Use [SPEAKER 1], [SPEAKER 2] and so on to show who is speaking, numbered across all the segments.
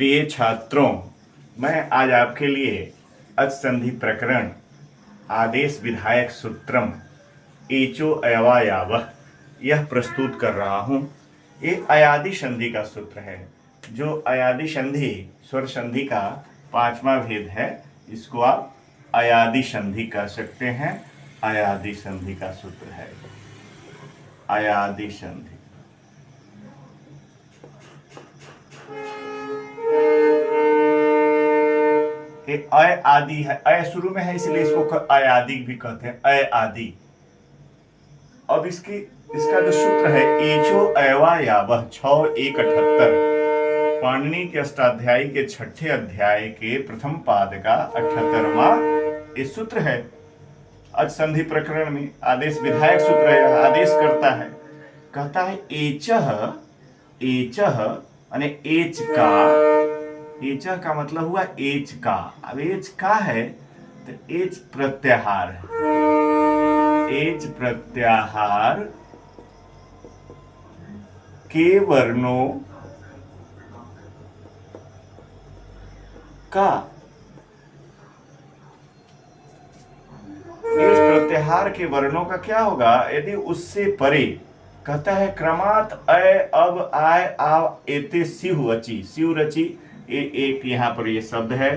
[SPEAKER 1] प्रिय छात्रों, मैं आज आपके लिए अच संधि प्रकरण आदेश विधायक सूत्रम एचो अयवायावः यह प्रस्तुत कर रहा हूँ। ये अयादि संधि का सूत्र है। जो अयादि संधि स्वर संधि का पांचवा भेद है, इसको आप अयादि संधि कह सकते हैं। अयादि संधि का सूत्र है अयादि संधि। अय आदि है, अय शुरू में है इसलिए इसको अयादि भी कहते हैं, अय आदि। अब इसका जो सूत्र है एचो अयवायावः 6-1-78 पाणिनि के अष्टाध्यायी के छठे अध्याय के प्रथम पाद का 78वां ये सूत्र है। अच संधि प्रकरण में आदेश विधायक सूत्र है, आदेश करता है, कहता है एचः एचः यानी एच का, एचः का मतलब हुआ एच का। अब एच का है तो एच प्रत्याहार है। एच प्रत्याहार के वर्णों का, एच प्रत्याहार के वर्णों का क्या होगा यदि उससे परे, कहता है क्रमात् अय अब आय आव एते सिहु अचि, सिहु रचि। एक यहां पर ये शब्द है।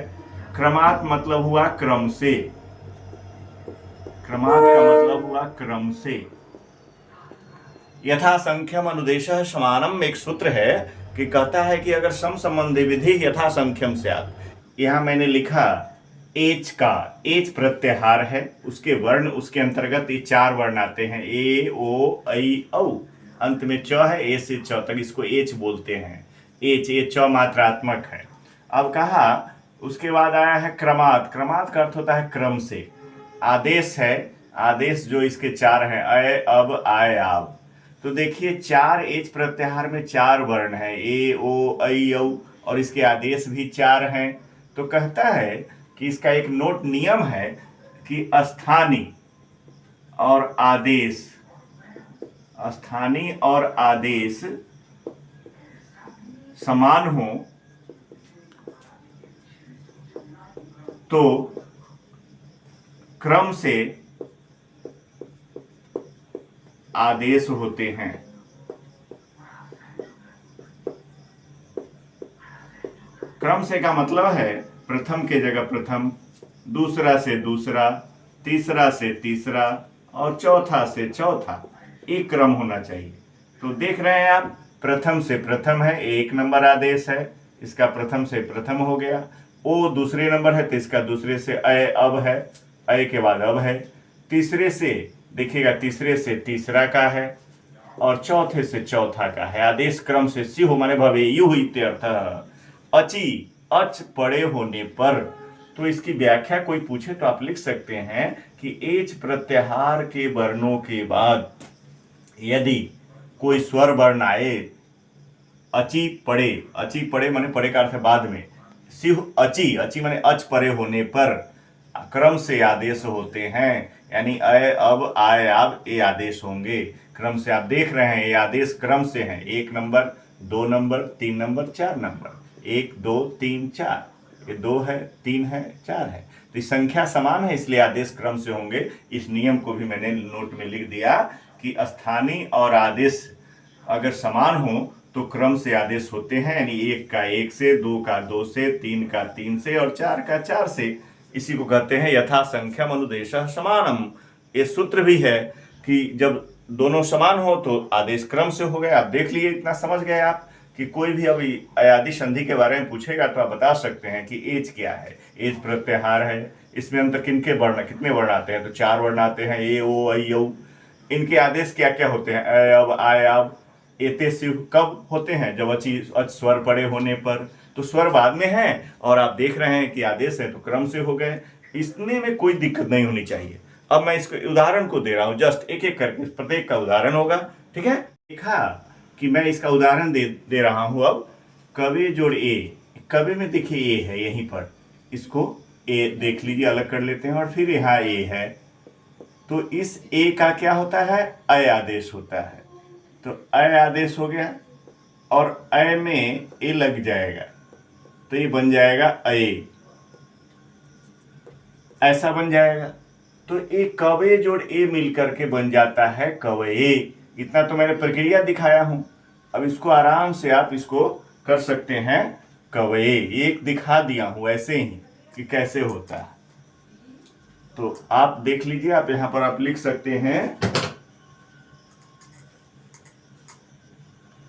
[SPEAKER 1] क्रमात् मतलब हुआ क्रम से, क्रमात् का मतलब हुआ क्रम से। यथा संख्यम अनुदेशः समानम एक सूत्र है कि कहता है कि अगर सम संबंधी विधि यथा संख्यम स्यात्। यहां मैंने लिखा एच का, एच प्रत्याहार है, उसके वर्ण उसके अंतर्गत ये 4 वर्ण आते हैं, ए ओ ऐ औ, अंत में च है, ए से च तक इसको एच बोलते हैं। एच, ये च मात्रात्मक है। अब कहा उसके बाद आया है क्रमात्, क्रमात् का अर्थ होता है क्रम से। आदेश है, आदेश जो इसके 4 हैं, अय अब आय आव। तो देखिए 4 एच प्रत्याहार में 4 वर्ण है, ए ओ ऐ औ, और इसके आदेश भी 4 हैं। तो कहता है कि इसका एक नोट नियम है कि स्थानी और आदेश, स्थानी और आदेश समान हो तो क्रम से आदेश होते हैं। क्रम से का मतलब है प्रथम के जगह प्रथम, दूसरा से दूसरा, तीसरा से तीसरा और चौथा से चौथा, एक क्रम होना चाहिए। तो देख रहे हैं आप, प्रथम से प्रथम है, 1 नंबर आदेश है, इसका प्रथम से प्रथम हो गया। ओ दूसरे नंबर है तो इसका दूसरे से अय अब है, अय के बाद अब है। तीसरे से देखिएगा, तीसरे से तीसरा का है और चौथे से चौथा का है। आदेश क्रम से सिहु माने भवेयुः इत्यर्थः। अचि, अच पड़े होने पर। तो इसकी व्याख्या कोई पूछे तो आप लिख सकते हैं कि एच प्रत्याहार के वर्णों के बाद यदि कोई स्वर वर्ण आए, अचि पड़े, अचि पड़े माने पड़े का अर्थ है बाद में, सिहु अचि, अचि माने अच परे होने पर क्रम से आदेश होते हैं। यानी अय अब आय आव ये आदेश होंगे क्रम से। आप देख रहे हैं ये आदेश क्रम से हैं, 1 नंबर, 2 नंबर, 3 नंबर, 4 नंबर, 1 2 3 4, ये 2 है, 3 है, 4 है। तो संख्या समान है इसलिए आदेश क्रम से होंगे। इस नियम को भी मैंने नोट में लिख दिया कि स्थानीय और आदेश अगर समान हो तो क्रम से आदेश होते हैं। यानी 1 का 1 से, 2 का 2 से, 3 का 3 से और 4 का 4 से। इसी को कहते हैं यथा संख्यम अनुदेशः समानम। ये सूत्र भी है कि जब दोनों समान हो तो आदेश क्रम से हो गया। आप देख लिए, इतना समझ गए आप कि कोई भी अभी अयादि संधि के बारे में पूछेगा तो आप बता सकते हैं कि एच क्या है। एच प्रत्याहार है, इसमें अंतर किनके वर्ण, कितने वर्ण आते हैं तो 4 वर्ण आते हैं, ए ओ ऐ औ। इनके आदेश क्या क्या होते हैं, अय अब आय आव एते सिहु कब होते हैं, जब अच स्वर पड़े होने पर। तो स्वर बाद में है और आप देख रहे हैं कि आदेश है तो क्रम से हो गए। इसमें में कोई दिक्कत नहीं होनी चाहिए। अब मैं इसको उदाहरण को दे रहा हूं, जस्ट एक एक करके प्रत्येक का उदाहरण होगा, ठीक है। देखा कि मैं इसका उदाहरण दे रहा हूं। अब कवे जोड़ ए, कवे में देखिए ए है यहीं पर, इसको ए देख लीजिए, अलग कर लेते हैं और फिर यहाँ ए है। तो इस ए का क्या होता है, अय आदेश होता है। तो अय आदेश हो गया और अय में ए लग जाएगा, तो ये बन जाएगा अये, ऐसा बन जाएगा। तो एक कवे जोड़ ए मिलकर के बन जाता है कवये। इतना तो मैंने प्रक्रिया दिखाया हूं, अब इसको आराम से आप इसको कर सकते हैं कवये। एक दिखा दिया हूं ऐसे ही कि कैसे होता है। तो आप देख लीजिए, आप यहां पर आप लिख सकते हैं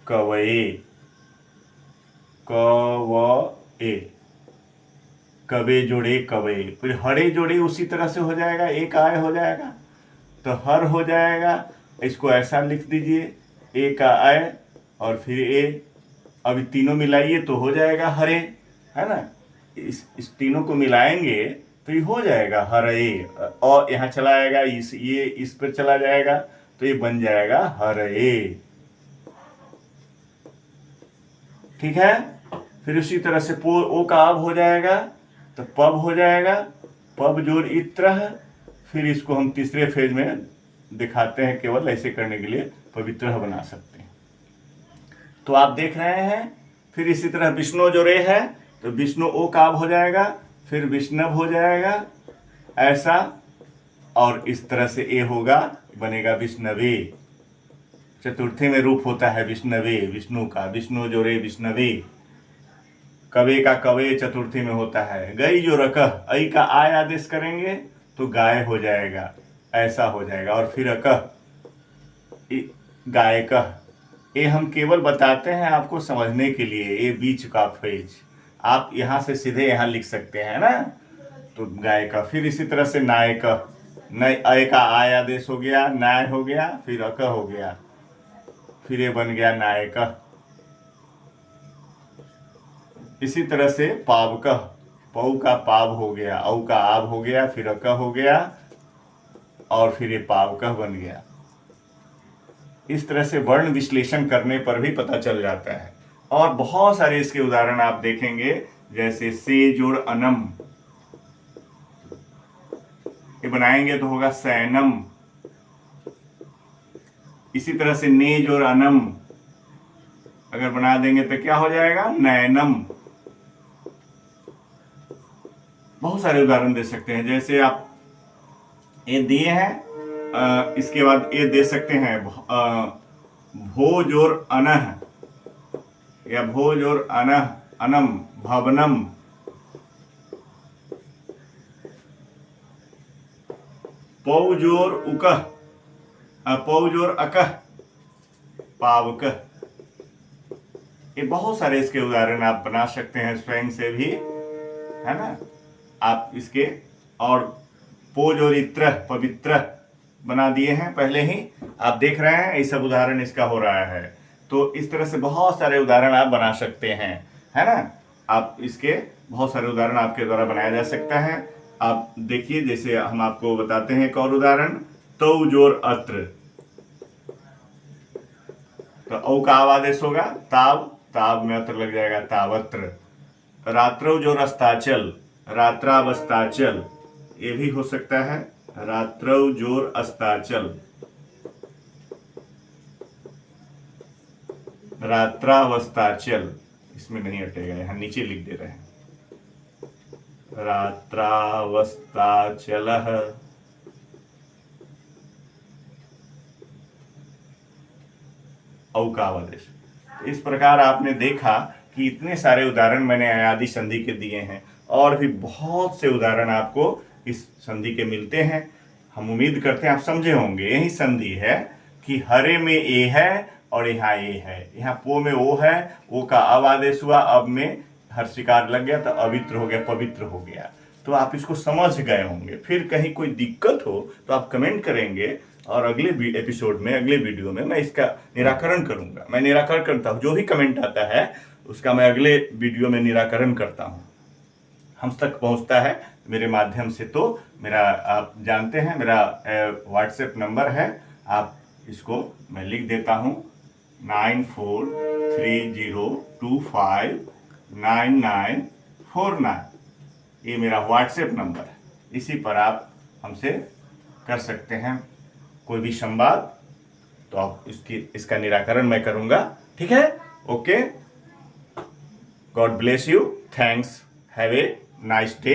[SPEAKER 1] कवये, कवये, कवे जोड़े कवये। फिर हरे जोड़े उसी तरह से हो जाएगा, एक आय हो जाएगा तो हर हो जाएगा। इसको ऐसा लिख दीजिए, ए का आय और फिर ए, अब तीनों मिलाइए तो हो जाएगा हरे, है ना। इस तीनों को मिलाएंगे तो ये हो जाएगा हरे, और यहाँ चला आएगा ये इस पर चला जाएगा तो ये बन जाएगा हरे। ठीक है। फिर उसी तरह से ओ का अब हो जाएगा तो पब हो जाएगा, पब जोड़ इत्र। फिर इसको हम तीसरे फेज में दिखाते हैं, केवल ऐसे करने के लिए पवित्र बना सकते हैं। तो आप देख रहे हैं। फिर इसी तरह विष्णु जो रे है तो विष्णु ओ का अब हो जाएगा, फिर विष्णव हो जाएगा ऐसा, और इस तरह से ए होगा, बनेगा विष्णवे। चतुर्थी में रूप होता है विष्णवे, विष्णु का, विष्णु जो रे विष्णवे। कवे का कवे चतुर्थी में होता है। गई जो रकह, ऐ का आय आदेश करेंगे तो गाय हो जाएगा, ऐसा हो जाएगा। और फिर अकह, गायकह। ये हम केवल बताते हैं आपको समझने के लिए, ये बीच का फेज। आप यहाँ से सीधे यहाँ लिख सकते हैं ना, तो गायका। फिर इसी तरह से नायक, नय अय का आय आदेश हो गया, नाय हो गया, फिर अक हो गया, फिर ये बन गया नायक। इसी तरह से पावक, पौ का पाव हो गया, औ का आब हो गया, फिर अक हो गया, और फिर ये पावक बन गया। इस तरह से वर्ण विश्लेषण करने पर भी पता चल जाता है। और बहुत सारे इसके उदाहरण आप देखेंगे, जैसे से जोड़ अनम, ये बनाएंगे तो होगा सैनम। इसी तरह से ने जोड़ अनम अगर बना देंगे तो क्या हो जाएगा, नैनम। बहुत सारे उदाहरण दे सकते हैं। जैसे आप ये दिए हैं, इसके बाद ये दे सकते हैं भो जोर अनह, या भो जोर अनह अनम भवनम। पौ जोर उकह, पौ जोर अकह पावक। ये बहुत सारे इसके उदाहरण आप बना सकते हैं स्वयं से भी, है ना। आप इसके, और पो जोर इत्र पवित्र बना दिए हैं पहले ही, आप देख रहे हैं ये सब उदाहरण इसका हो रहा है। तो इस तरह से बहुत सारे उदाहरण आप बना सकते हैं, है ना। आप इसके बहुत सारे उदाहरण आपके द्वारा बनाया जा सकता है। आप देखिए, जैसे हम आपको बताते हैं एक और उदाहरण, तो जोर अत्र, तो औ का आव आदेश होगा ताव, ताव में अत्र लग जाएगा तावत्र। रात्रौ जोर अस्ताचल, रात्रावस्ताचल, ये भी हो सकता है रात्रौ जोर अस्ताचल, रात्रावस्ताचल। इसमें नहीं हटेगा, यहां नीचे लिख दे रहे हैं रात्रावस्ताचलः। औ का आदेश। इस प्रकार आपने देखा कि इतने सारे उदाहरण मैंने अयादि संधि के दिए हैं, और भी बहुत से उदाहरण आपको इस संधि के मिलते हैं। हम उम्मीद करते हैं आप समझे होंगे। यही संधि है कि हरे में ए है और यहाँ ए है, यहाँ पो में ओ है, ओ का अब आदेश हुआ, अब में हर शिकार लग गया तो अवित्र हो गया, पवित्र हो गया। तो आप इसको समझ गए होंगे। फिर कहीं कोई दिक्कत हो तो आप कमेंट करेंगे, और अगले एपिसोड में, अगले वीडियो में मैं इसका निराकरण करूंगा। मैं निराकरण करता हूँ, जो भी कमेंट आता है उसका मैं अगले वीडियो में निराकरण करता हूँ। हम तक पहुंचता है मेरे माध्यम से। तो मेरा, आप जानते हैं मेरा व्हाट्सएप नंबर है, आप इसको मैं लिख देता हूँ 9430259949। ये मेरा व्हाट्सएप नंबर है, इसी पर आप हमसे कर सकते हैं कोई भी संवाद। तो आप इसका निराकरण मैं करूंगा, ठीक है। Okay. God bless you, thanks, have a nice day.